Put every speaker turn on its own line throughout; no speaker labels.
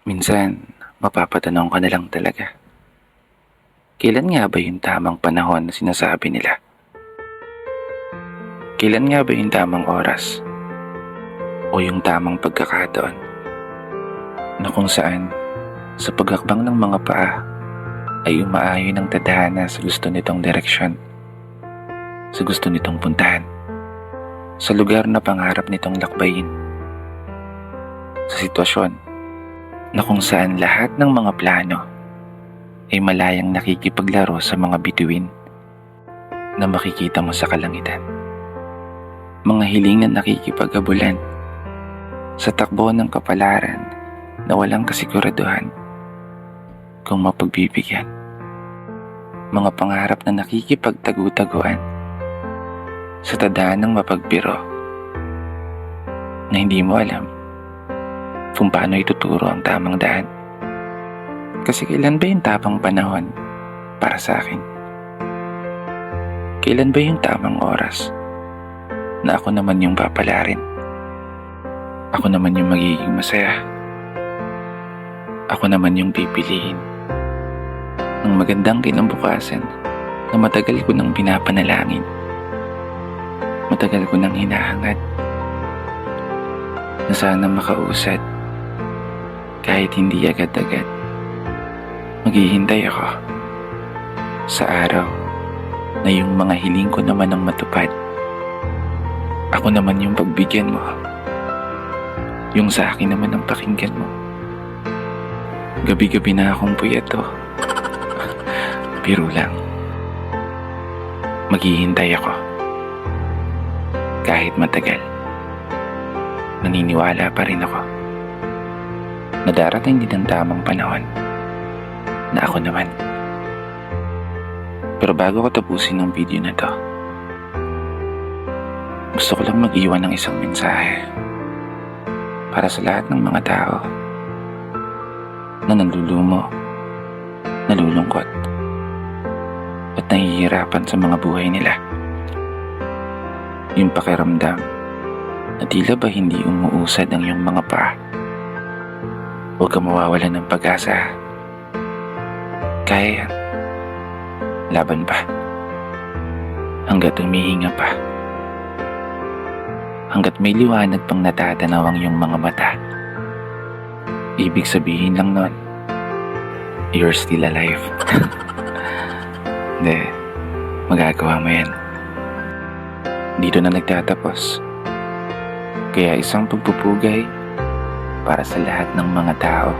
Minsan, mapapatanong ka na lang talaga. Kailan nga ba yung tamang panahon na sinasabi nila? Kailan nga ba yung tamang oras? O yung tamang pagkakataon? Na kung saan, sa paghakbang ng mga paa, ay umaayon ng tadhana sa gusto nitong direksyon. Sa gusto nitong puntahan. Sa lugar na pangarap nitong lakbayin. Sa sitwasyon na kung saan lahat ng mga plano ay malayang nakikipaglaro sa mga bituin na makikita mo sa kalangitan. Mga hiling na nakikipag-abulan sa takbo ng kapalaran na walang kasiguraduhan kung mapagbibigyan. Mga pangarap na nakikipagtagu-taguan sa tadhanang mapagbiro na hindi mo alam kung paano ituturo ang tamang daan. Kasi kailan ba yung tamang panahon para sa akin? Kailan ba yung tamang oras na ako naman yung papalarin? Ako naman yung magiging masaya. Ako naman yung pipiliin ng magandang kinabukasan na matagal ko nang pinapanalangin. Matagal ko nang hinahangad na sana makausad kahit hindi agad-agad. Maghihintay ako sa araw na yung mga hiling ko naman ang matupad. Ako naman yung pagbigyan mo. Yung sa akin naman ang pakinggan mo. Gabi-gabi na akong puyeto. Biro lang. Maghihintay ako. Kahit matagal. Naniniwala pa rin ako na darating din ang tamang panahon na ako naman. Pero bago ko tapusin ang video na to, gusto ko lang mag-iwan ng isang mensahe para sa lahat ng mga tao na nalulumo, nalulungkot, at nahihirapan sa mga buhay nila. Yung pakiramdam na tila ba hindi umuusad ang iyong mga paa. Huwag ka mawawalan ng pag-asa. Kaya yan. Laban pa. Hanggat humihinga pa. Hanggat may liwanag pang natatanaw ang iyong mga mata. Ibig sabihin lang nun, you're still alive. Hindi, magagawa mo yan. Dito na nagtatapos. Kaya isang pagpupugay para sa lahat ng mga tao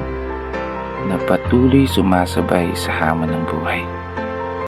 na patuloy sumasabay sa hamon ng buhay.